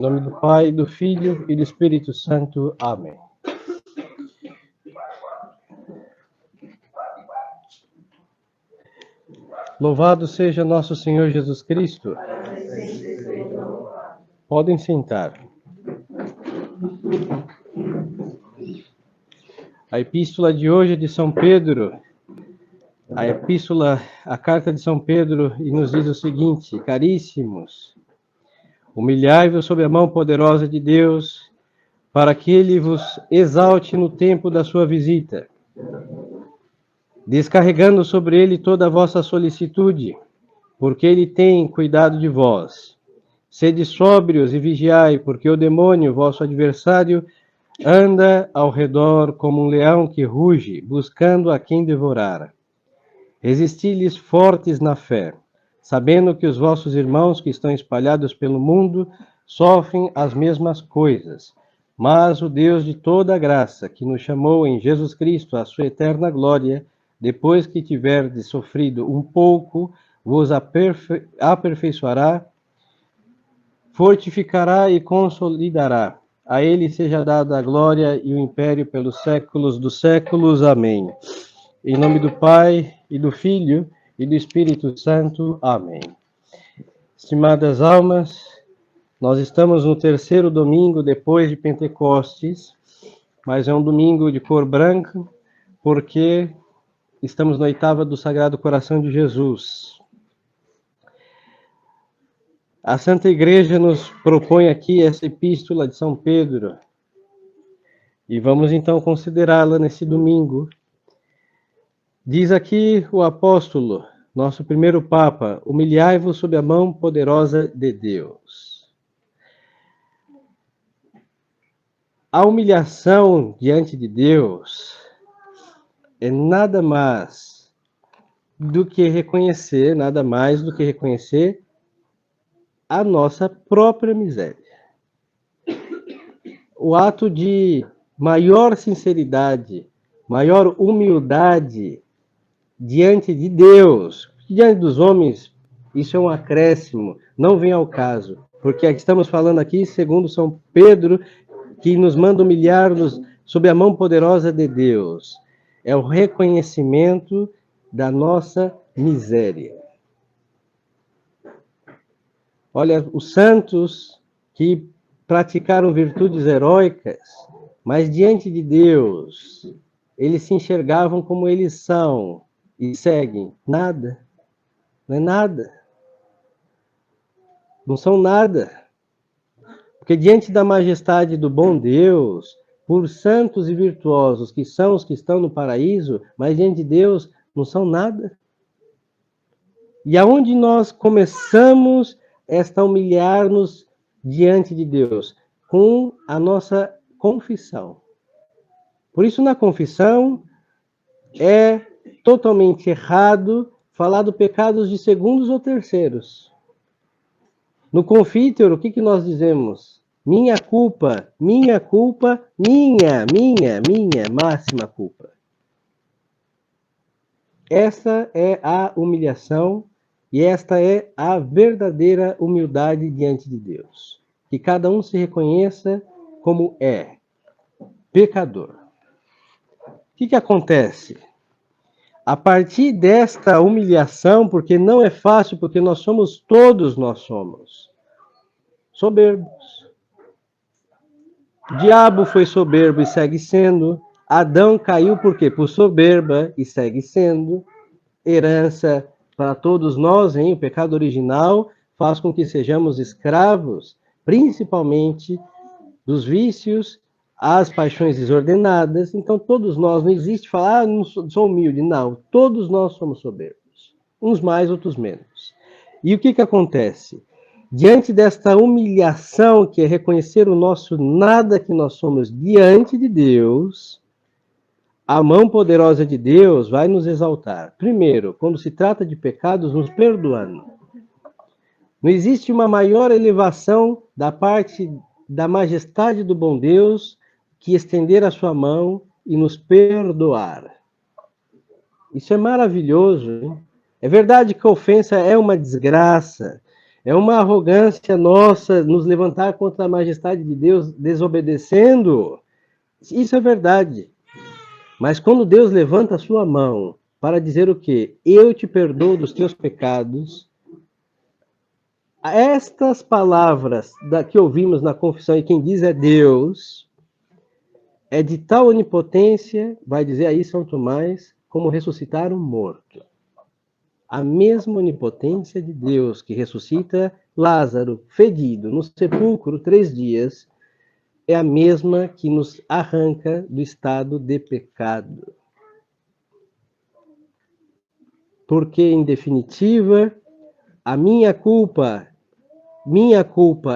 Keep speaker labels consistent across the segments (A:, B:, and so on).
A: Em nome do Pai, do Filho e do Espírito Santo. Amém. Louvado seja nosso Senhor Jesus Cristo. Podem sentar. A epístola de hoje é de São Pedro. A carta de São Pedro, e nos diz o seguinte: caríssimos, humilhai-vos sob a mão poderosa de Deus, para que ele vos exalte no tempo da sua visita, descarregando sobre ele toda a vossa solicitude, porque ele tem cuidado de vós. Sede sóbrios e vigiai, porque o demônio, vosso adversário, anda ao redor como um leão que ruge, buscando a quem devorar. Resisti-lhes fortes na fé, sabendo que os vossos irmãos que estão espalhados pelo mundo sofrem as mesmas coisas. Mas o Deus de toda a graça, que nos chamou em Jesus Cristo à sua eterna glória, depois que tiverdes sofrido um pouco, vos aperfeiçoará, fortificará e consolidará. A ele seja dada a glória e o império pelos séculos dos séculos. Amém. Em nome do Pai, e do Filho, e do Espírito Santo. Amém. Estimadas almas, nós estamos no terceiro domingo depois de Pentecostes, mas é um domingo de cor branca, porque estamos na oitava do Sagrado Coração de Jesus. A Santa Igreja nos propõe aqui essa epístola de São Pedro, e vamos então considerá-la nesse domingo. Diz aqui o apóstolo, nosso primeiro Papa: humilhai-vos sob a mão poderosa de Deus. A humilhação diante de Deus é nada mais do que reconhecer a nossa própria miséria. O ato de maior sinceridade, maior humildade diante de Deus. Diante dos homens, isso é um acréscimo, não vem ao caso, porque estamos falando aqui, segundo São Pedro, que nos manda humilhar-nos sob a mão poderosa de Deus. É o reconhecimento da nossa miséria. Olha, os santos que praticaram virtudes heróicas, mas diante de Deus, eles se enxergavam como eles são e seguem. Nada. Não é nada. Não são nada. Porque diante da majestade do bom Deus, por santos e virtuosos que são os que estão no paraíso, mas diante de Deus não são nada. E aonde nós começamos esta humilhar-nos diante de Deus? Com a nossa confissão. Por isso, na confissão, é totalmente errado falar do pecados de segundos ou terceiros. No confítor, o que nós dizemos? Minha culpa, minha máxima culpa. Essa é a humilhação e esta é a verdadeira humildade diante de Deus. Que cada um se reconheça como é, pecador. O que acontece? A partir desta humilhação, porque não é fácil, porque nós somos soberbos. O diabo foi soberbo e segue sendo. Adão caiu por quê? Por soberba e segue sendo. Herança para todos nós, hein? O pecado original faz com que sejamos escravos, principalmente dos vícios, as paixões desordenadas. Então todos nós, não existe falar, não sou humilde, não. Todos nós somos soberbos, uns mais, outros menos. E o que acontece? Diante desta humilhação, que é reconhecer o nosso nada que nós somos diante de Deus, a mão poderosa de Deus vai nos exaltar. Primeiro, quando se trata de pecados, nos perdoando. Não existe uma maior elevação da parte da majestade do bom Deus que estender a sua mão e nos perdoar. Isso é maravilhoso, hein? É verdade que a ofensa é uma desgraça, É uma arrogância nossa nos levantar contra a majestade de Deus, desobedecendo. Isso é verdade. Mas quando Deus levanta a sua mão para dizer o quê? Eu te perdoo dos teus pecados. Estas palavras que ouvimos na confissão, e quem diz é Deus, é de tal onipotência, vai dizer aí São Tomás, como ressuscitar um morto. A mesma onipotência de Deus que ressuscita Lázaro, fedido, no sepulcro 3 dias, é a mesma que nos arranca do estado de pecado. Porque, em definitiva, a minha culpa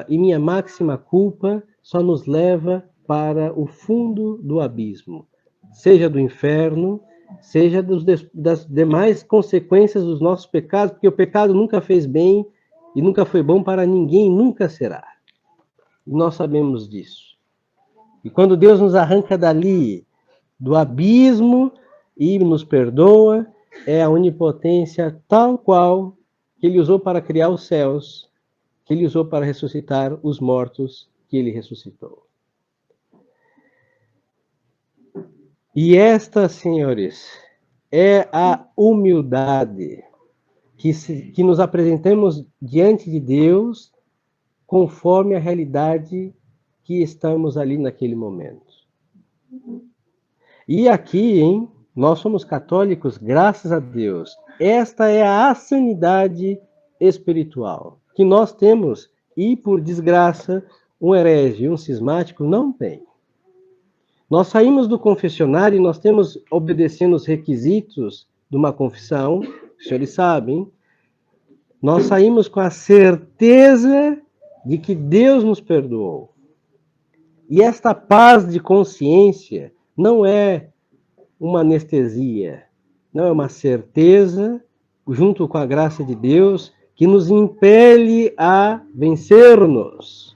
A: e minha máxima culpa só nos leva para o fundo do abismo, seja do inferno, seja das demais consequências dos nossos pecados, porque o pecado nunca fez bem e nunca foi bom para ninguém, nunca será. E nós sabemos disso. E quando Deus nos arranca dali, do abismo, e nos perdoa, é a onipotência tal qual que Ele usou para criar os céus, que Ele usou para ressuscitar os mortos que Ele ressuscitou. E esta, senhores, é a humildade que nos apresentamos diante de Deus conforme a realidade que estamos ali naquele momento. E aqui, hein, nós somos católicos, graças a Deus. Esta é a sanidade espiritual que nós temos e, por desgraça, um herege, um cismático não tem. Nós saímos do confessionário e nós temos, obedecendo os requisitos de uma confissão, os senhores sabem, nós saímos com a certeza de que Deus nos perdoou. E esta paz de consciência não é uma anestesia, não é uma certeza, junto com a graça de Deus, que nos impele a vencer-nos,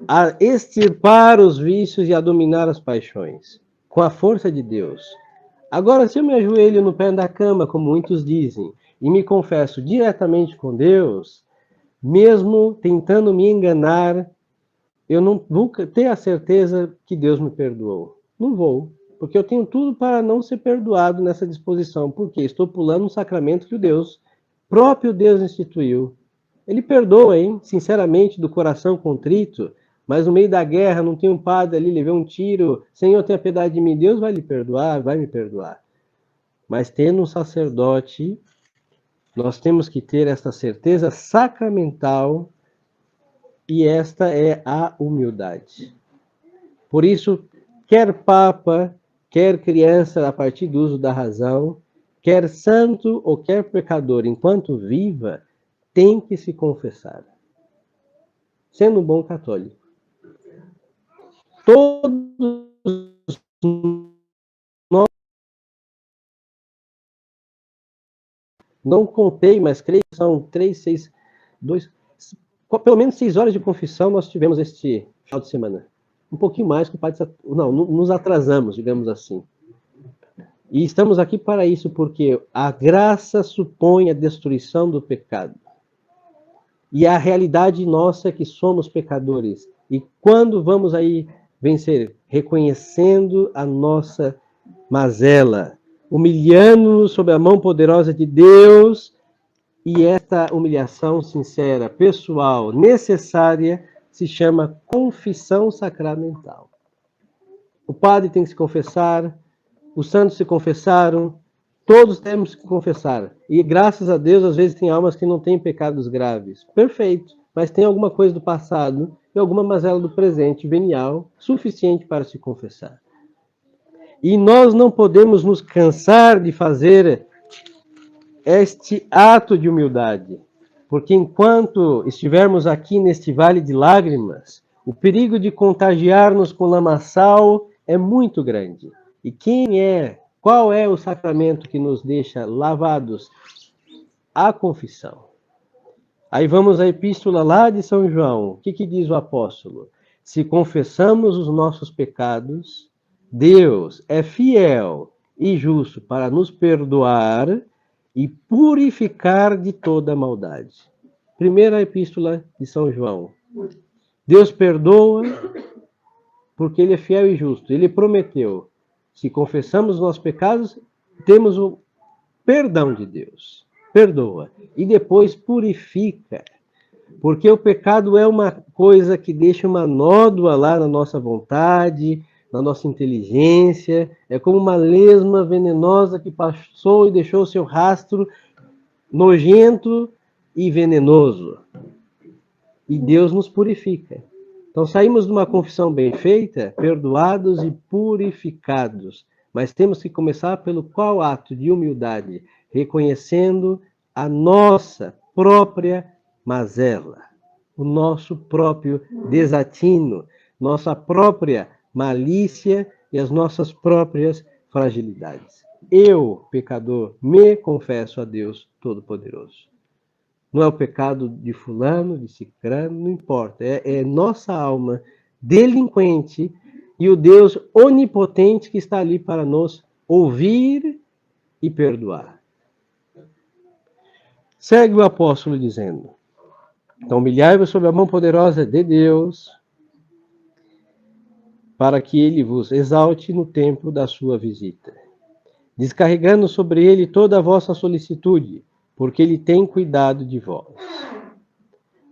A: a extirpar os vícios e a dominar as paixões, com a força de Deus. Agora, se eu me ajoelho no pé da cama, como muitos dizem, e me confesso diretamente com Deus, mesmo tentando me enganar, eu não vou ter a certeza que Deus me perdoou. Não vou, porque eu tenho tudo para não ser perdoado nessa disposição, porque estou pulando um sacramento que o Deus, próprio Deus instituiu. Ele perdoa, hein? Sinceramente, do coração contrito, mas no meio da guerra não tem um padre ali, levei um tiro, Senhor, tenha piedade de mim, Deus vai lhe perdoar, vai me perdoar. Mas tendo um sacerdote, nós temos que ter esta certeza sacramental, e esta é a humildade. Por isso, quer papa, quer criança a partir do uso da razão, quer santo ou quer pecador, enquanto viva, tem que se confessar. Sendo um bom católico. Todos nós, não contei, mas creio que são 3, 6, 2, pelo menos 6 horas de confissão nós tivemos este final de semana. Um pouquinho mais que o padre... Não, nos atrasamos, digamos assim. E estamos aqui para isso, porque a graça supõe a destruição do pecado. E a realidade nossa é que somos pecadores. E quando vamos aí vencer? Reconhecendo a nossa mazela, humilhando-nos sob a mão poderosa de Deus, e esta humilhação sincera, pessoal, necessária, se chama confissão sacramental. O padre tem que se confessar, os santos se confessaram, todos temos que confessar. E graças a Deus, às vezes tem almas que não têm pecados graves. Perfeito, mas tem alguma coisa do passado e alguma mazela do presente, venial, suficiente para se confessar. E nós não podemos nos cansar de fazer este ato de humildade, porque enquanto estivermos aqui neste vale de lágrimas, o perigo de contagiar-nos com lamaçal é muito grande. E qual é o sacramento que nos deixa lavados? A confissão. Aí vamos à epístola lá de São João. O que diz o apóstolo? Se confessamos os nossos pecados, Deus é fiel e justo para nos perdoar e purificar de toda maldade. Primeira epístola de São João. Deus perdoa porque Ele é fiel e justo. Ele prometeu, se confessamos nossos pecados, temos o perdão de Deus. Perdoa. E depois purifica. Porque o pecado é uma coisa que deixa uma nódoa lá na nossa vontade, na nossa inteligência. É como uma lesma venenosa que passou e deixou o seu rastro nojento e venenoso. E Deus nos purifica. Então saímos de uma confissão bem feita, perdoados e purificados. Mas temos que começar pelo qual ato de humildade? Reconhecendo a nossa própria mazela, o nosso próprio desatino, nossa própria malícia e as nossas próprias fragilidades. Eu, pecador, me confesso a Deus Todo-Poderoso. Não é o pecado de fulano, de cicrano, não importa. É nossa alma delinquente e o Deus onipotente que está ali para nos ouvir e perdoar. Segue o apóstolo dizendo: então humilhai-vos sob a mão poderosa de Deus, para que ele vos exalte no tempo da sua visita, descarregando sobre ele toda a vossa solicitude, porque ele tem cuidado de vós.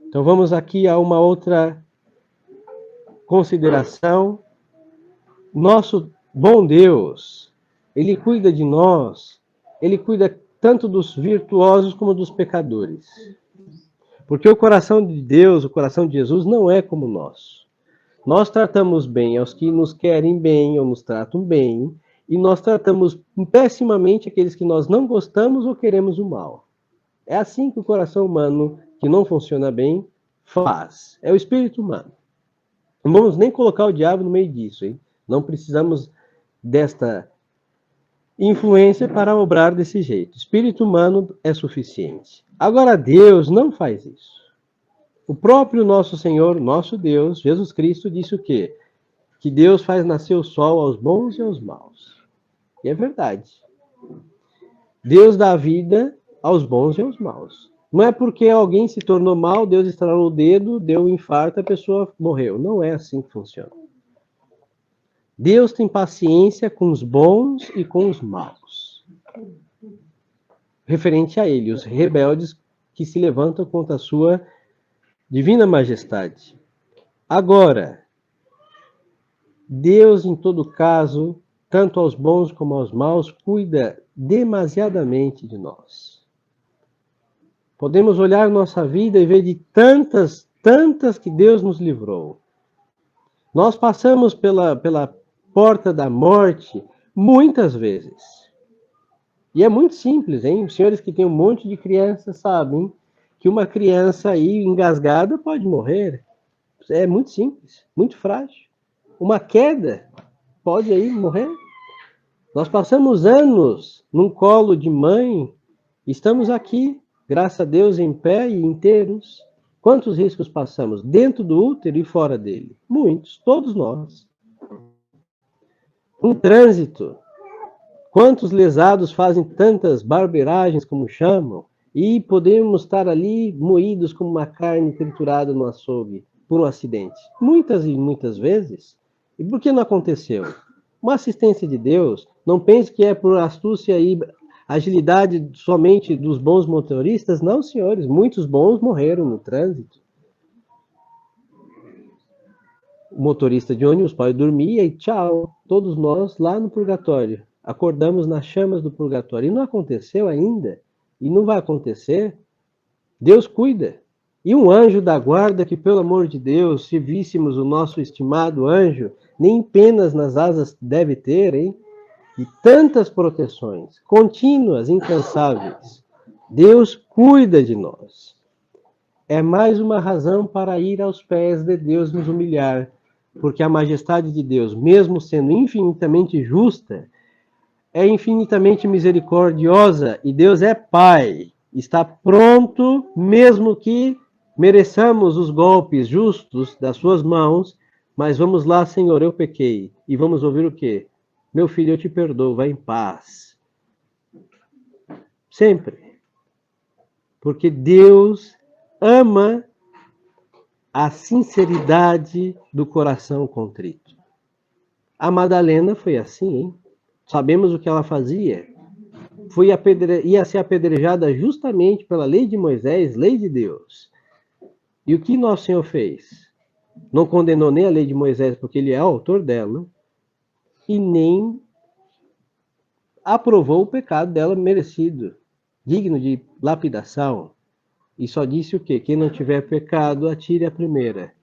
A: Então vamos aqui a uma outra consideração. Nosso bom Deus, Ele cuida de nós, Ele cuida tanto dos virtuosos como dos pecadores. Porque o coração de Deus, o coração de Jesus não é como o nosso. Nós tratamos bem aos que nos querem bem ou nos tratam bem, e nós tratamos pessimamente aqueles que nós não gostamos ou queremos o mal. É assim que o coração humano, que não funciona bem, faz. É o espírito humano. Não vamos nem colocar o diabo no meio disso, hein? Não precisamos desta influência para obrar desse jeito. O espírito humano é suficiente. Agora, Deus não faz isso. O próprio nosso Senhor, nosso Deus, Jesus Cristo, disse o quê? Que Deus faz nascer o sol aos bons e aos maus. E é verdade. Deus dá vida aos bons e aos maus. Não é porque alguém se tornou mal, Deus estralou o dedo, deu um infarto, a pessoa morreu. Não é assim que funciona. Deus tem paciência com os bons e com os maus. Referente a ele, os rebeldes que se levantam contra a sua divina majestade. Agora, Deus, em todo caso, tanto aos bons como aos maus, cuida demasiadamente de nós. Podemos olhar nossa vida e ver de tantas que Deus nos livrou. Nós passamos pela porta da morte muitas vezes. E é muito simples, hein? Os senhores que têm um monte de crianças sabem que uma criança aí engasgada pode morrer. É muito simples, muito frágil. Uma queda pode aí morrer. Nós passamos anos num colo de mãe, estamos aqui, graças a Deus, em pé e inteiros. Quantos riscos passamos dentro do útero e fora dele? Muitos, todos nós. Um trânsito. Quantos lesados fazem tantas barberagens, como chamam, e podemos estar ali moídos como uma carne triturada no açougue por um acidente? Muitas e muitas vezes. E por que não aconteceu? Uma assistência de Deus, não pense que é por astúcia e agilidade somente dos bons motoristas. Não, senhores, muitos bons morreram no trânsito. O motorista de ônibus pode dormir e tchau, todos nós lá no purgatório. Acordamos nas chamas do purgatório. E não aconteceu ainda, e não vai acontecer. Deus cuida. E um anjo da guarda que, pelo amor de Deus, se víssemos o nosso estimado anjo, nem penas nas asas deve ter, hein? E tantas proteções, contínuas, incansáveis. Deus cuida de nós. É mais uma razão para ir aos pés de Deus nos humilhar, porque a majestade de Deus, mesmo sendo infinitamente justa, é infinitamente misericordiosa, e Deus é Pai. Está pronto, mesmo que mereçamos os golpes justos das suas mãos, mas vamos lá, Senhor, eu pequei. E vamos ouvir o quê? Meu filho, eu te perdoo, vai em paz. Sempre. Porque Deus ama a sinceridade do coração contrito. A Madalena foi assim, hein? Sabemos o que ela fazia. Ia ser apedrejada justamente pela lei de Moisés, lei de Deus. E o que nosso Senhor fez? Não condenou nem a lei de Moisés, porque ele é autor dela, e nem aprovou o pecado dela merecido, digno de lapidação. E só disse o quê? Quem não tiver pecado, atire a primeira.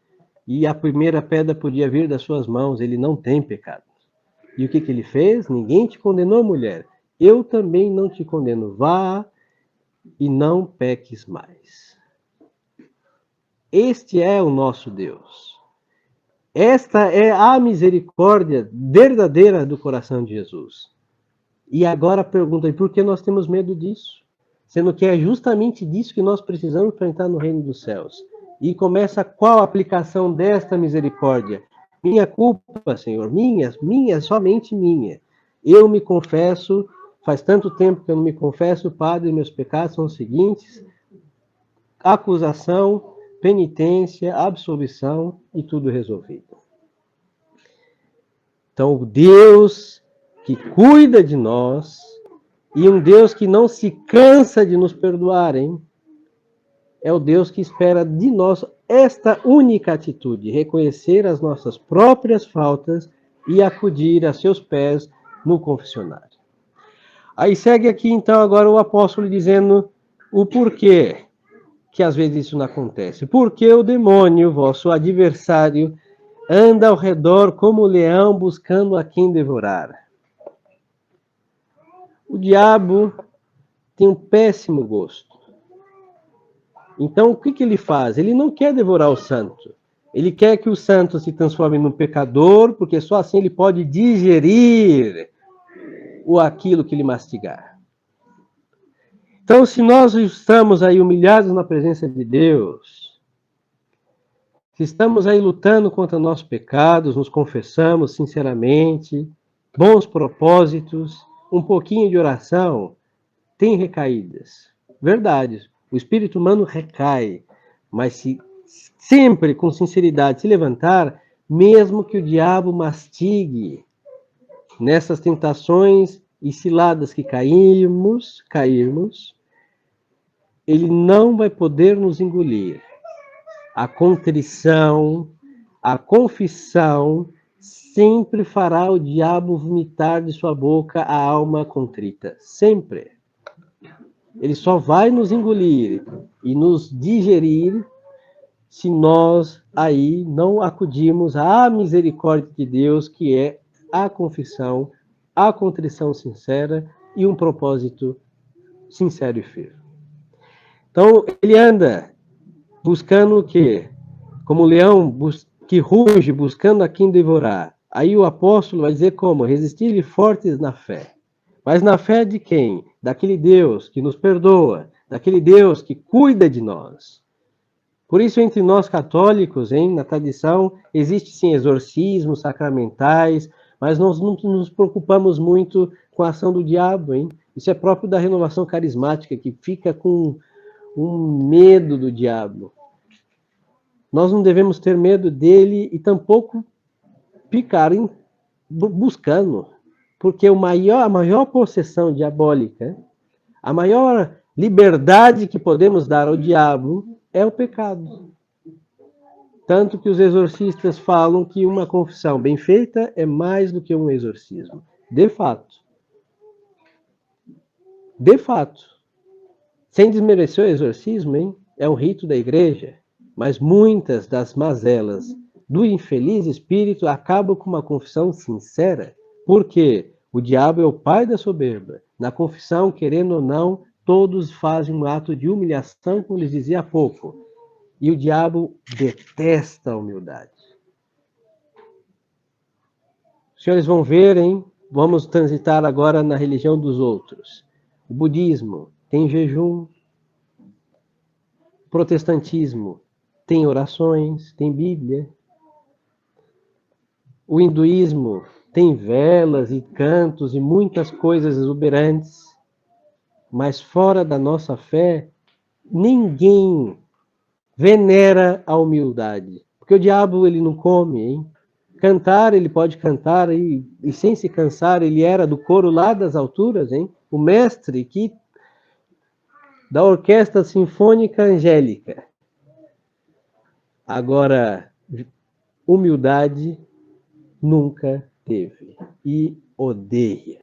A: E a primeira pedra podia vir das suas mãos, ele não tem pecado. E o que ele fez? Ninguém te condenou, mulher. Eu também não te condeno. Vá e não peques mais. Este é o nosso Deus. Esta é a misericórdia verdadeira do coração de Jesus. E agora a pergunta é: por que nós temos medo disso? Sendo que é justamente disso que nós precisamos para entrar no reino dos céus. E começa qual a aplicação desta misericórdia? Minha culpa, Senhor, minha, somente minha. Eu me confesso, faz tanto tempo que eu não me confesso, Padre, meus pecados são os seguintes: acusação, penitência, absolvição e tudo resolvido. Então, o Deus que cuida de nós e um Deus que não se cansa de nos perdoar, hein? É o Deus que espera de nós esta única atitude, reconhecer as nossas próprias faltas e acudir a seus pés no confessionário. Aí segue aqui então agora o apóstolo dizendo o porquê que às vezes isso não acontece. Porque o demônio, vosso adversário, anda ao redor como leão buscando a quem devorar. O diabo tem um péssimo gosto. Então, o que ele faz? Ele não quer devorar o santo. Ele quer que o santo se transforme num pecador, porque só assim ele pode digerir aquilo que ele mastigar. Então, se nós estamos aí humilhados na presença de Deus, se estamos aí lutando contra nossos pecados, nos confessamos sinceramente, bons propósitos, um pouquinho de oração, tem recaídas. Verdade, o espírito humano recai, mas se sempre com sinceridade se levantar, mesmo que o diabo mastigue nessas tentações e ciladas que cairmos, ele não vai poder nos engolir. A contrição, a confissão, sempre fará o diabo vomitar de sua boca a alma contrita. Sempre. Ele só vai nos engolir e nos digerir se nós aí não acudirmos à misericórdia de Deus, que é a confissão, a contrição sincera e um propósito sincero e firme. Então, ele anda buscando o quê? Como o leão que ruge, buscando a quem devorar. Aí o apóstolo vai dizer como? Resistir-lhe fortes na fé. Mas na fé de quem? Daquele Deus que nos perdoa, daquele Deus que cuida de nós. Por isso, entre nós católicos, na tradição, existe sim exorcismos sacramentais, mas nós não nos preocupamos muito com a ação do diabo, hein? Isso é próprio da renovação carismática, que fica com um medo do diabo. Nós não devemos ter medo dele e tampouco ficar buscando, porque a maior possessão diabólica, a maior liberdade que podemos dar ao diabo é o pecado. Tanto que os exorcistas falam que uma confissão bem feita é mais do que um exorcismo. De fato. De fato. Sem desmerecer o exorcismo, hein? É um rito da igreja. Mas muitas das mazelas do infeliz espírito acabam com uma confissão sincera. Por quê? O diabo é o pai da soberba. Na confissão, querendo ou não, todos fazem um ato de humilhação, como lhes dizia há pouco. E o diabo detesta a humildade. Os senhores vão ver, hein? Vamos transitar agora na religião dos outros. O budismo tem jejum. O protestantismo tem orações, tem Bíblia. O hinduísmo tem velas e cantos e muitas coisas exuberantes. Mas fora da nossa fé, ninguém venera a humildade. Porque o diabo, ele não come, hein? Cantar, ele pode cantar, e sem se cansar, ele era do coro lá das alturas, hein? O mestre da Orquestra Sinfônica Angélica. Agora, humildade nunca teve e odeia.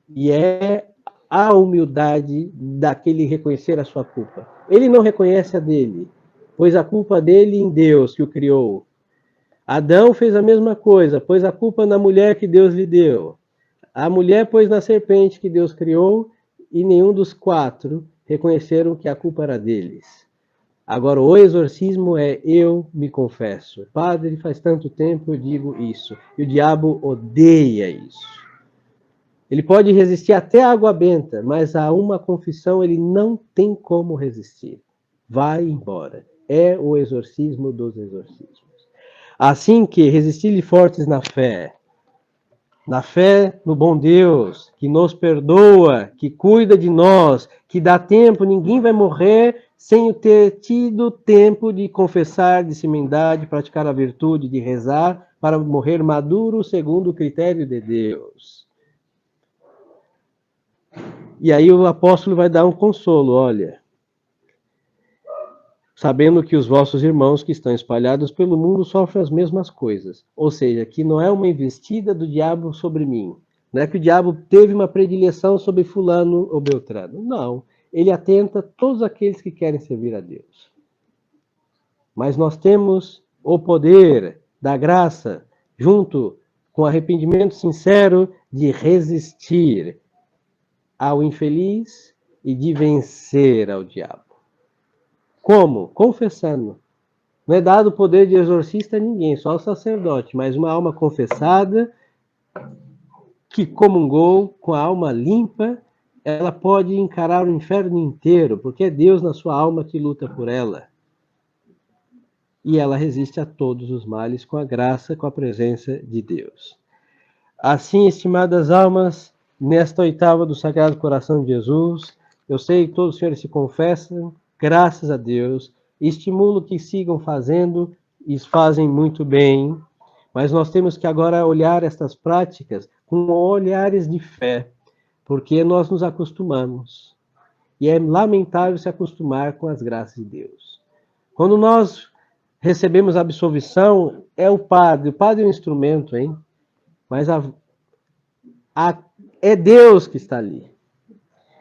A: E é a humildade daquele reconhecer a sua culpa. Ele não reconhece a dele, pois a culpa dele em Deus que o criou. Adão fez a mesma coisa, pôs a culpa na mulher que Deus lhe deu. A mulher pôs na serpente que Deus criou, e nenhum dos quatro reconheceram que a culpa era deles. Agora, o exorcismo é eu me confesso. Padre, faz tanto tempo eu digo isso. E o diabo odeia isso. Ele pode resistir até a água benta, mas a uma confissão ele não tem como resistir. Vai embora. É o exorcismo dos exorcismos. Assim que resistir-lhe fortes na fé no bom Deus, que nos perdoa, que cuida de nós, que dá tempo, ninguém vai morrer sem ter tido tempo de confessar, de se emendar, de praticar a virtude, de rezar, para morrer maduro segundo o critério de Deus. E aí o apóstolo vai dar um consolo, olha, sabendo que os vossos irmãos que estão espalhados pelo mundo sofrem as mesmas coisas. Ou seja, que não é uma investida do diabo sobre mim. Não é que o diabo teve uma predileção sobre fulano ou beltrano. Não. Ele atenta a todos aqueles que querem servir a Deus. Mas nós temos o poder da graça, junto com arrependimento sincero, de resistir ao infeliz e de vencer ao diabo. Como? Confessando. Não é dado o poder de exorcista a ninguém, só ao sacerdote, mas uma alma confessada, que comungou com a alma limpa, ela pode encarar o inferno inteiro, porque é Deus na sua alma que luta por ela. E ela resiste a todos os males com a graça, com a presença de Deus. Assim, estimadas almas, nesta oitava do Sagrado Coração de Jesus, eu sei que todos os senhores se confessam, graças a Deus, estimulo que sigam fazendo, e fazem muito bem, mas nós temos que agora olhar estas práticas com olhares de fé, porque nós nos acostumamos. E é lamentável se acostumar com as graças de Deus. Quando nós recebemos a absolvição, é o padre é um instrumento, hein? Mas é Deus que está ali.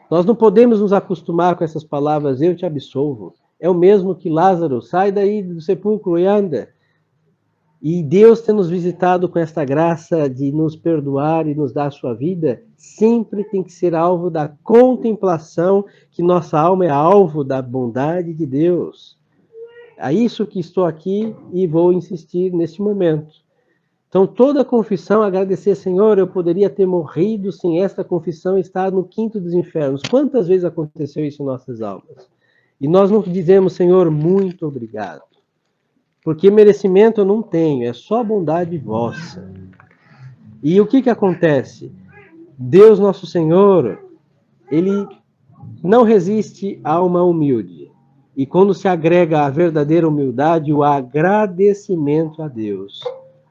A: Nós não podemos nos acostumar com essas palavras, eu te absolvo. É o mesmo que Lázaro, sai daí do sepulcro e anda. E Deus ter nos visitado com esta graça de nos perdoar e nos dar a sua vida, sempre tem que ser alvo da contemplação, que nossa alma é alvo da bondade de Deus. É isso que estou aqui e vou insistir neste momento. Então, toda confissão, agradecer, Senhor, eu poderia ter morrido sem esta confissão estar no quinto dos infernos. Quantas vezes aconteceu isso em nossas almas? E nós não dizemos, Senhor, muito obrigado. Porque merecimento eu não tenho, é só bondade vossa. E o que acontece? Deus, nosso Senhor, ele não resiste a alma humilde. E quando se agrega a verdadeira humildade, o agradecimento a Deus,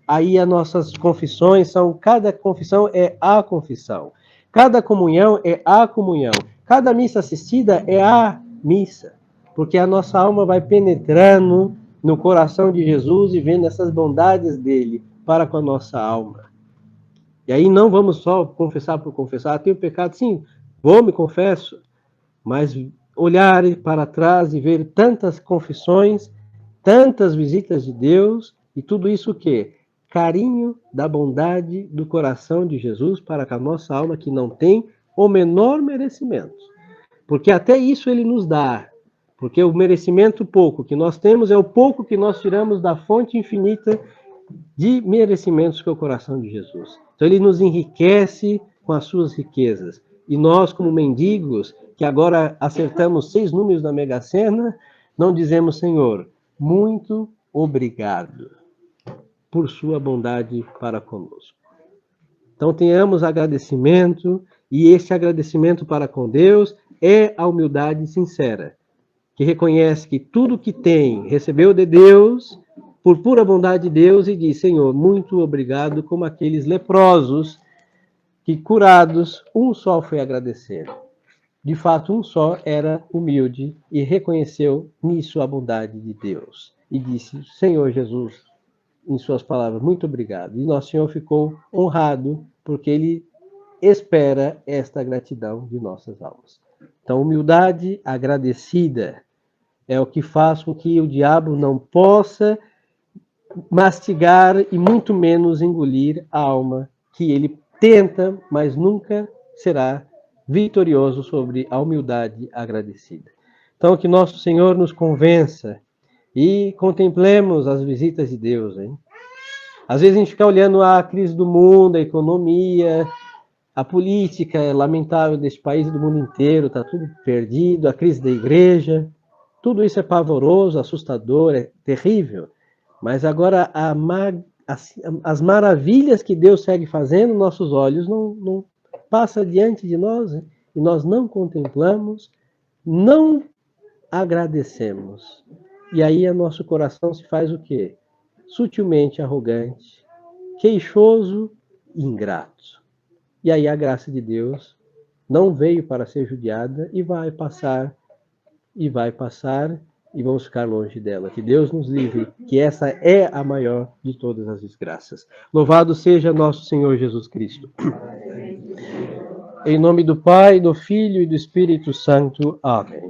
A: aí as nossas confissões cada confissão é a confissão. Cada comunhão é a comunhão. Cada missa assistida é a missa. Porque a nossa alma vai penetrando no coração de Jesus e vendo essas bondades dele para com a nossa alma. E aí não vamos só confessar por confessar. Tenho pecado, sim, me confesso. Mas olhar para trás e ver tantas confissões, tantas visitas de Deus, e tudo isso o quê? Carinho da bondade do coração de Jesus para com a nossa alma, que não tem o menor merecimento. Porque até isso ele nos dá. Porque o merecimento pouco que nós temos é o pouco que nós tiramos da fonte infinita de merecimentos que é o coração de Jesus. Então ele nos enriquece com as suas riquezas. E nós, como mendigos, que agora acertamos 6 números na Mega Sena, não dizemos, Senhor, muito obrigado por sua bondade para conosco. Então tenhamos agradecimento, e esse agradecimento para com Deus é a humildade sincera, que reconhece que tudo que tem recebeu de Deus, por pura bondade de Deus, e diz: Senhor, muito obrigado, como aqueles leprosos que, curados, um só foi agradecer. De fato, um só era humilde e reconheceu nisso a bondade de Deus. E disse: Senhor Jesus, em suas palavras, muito obrigado. E nosso Senhor ficou honrado, porque Ele espera esta gratidão de nossas almas. Então, humildade agradecida é o que faz com que o diabo não possa mastigar e muito menos engolir a alma que ele tenta, mas nunca será vitorioso sobre a humildade agradecida. Então, que nosso Senhor nos convença e contemplemos as visitas de Deus, hein? Às vezes a gente fica olhando a crise do mundo, a economia, a política lamentável deste país e do mundo inteiro, está tudo perdido, a crise da igreja, tudo isso é pavoroso, assustador, é terrível. Mas agora as maravilhas que Deus segue fazendo, nossos olhos não passam diante de nós, hein? E nós não contemplamos, não agradecemos. E aí o nosso coração se faz o quê? Sutilmente arrogante, queixoso e ingrato. E aí a graça de Deus não veio para ser judiada e vai passar, e vamos ficar longe dela. Que Deus nos livre, que essa é a maior de todas as desgraças. Louvado seja nosso Senhor Jesus Cristo. Em nome do Pai, do Filho e do Espírito Santo. Amém.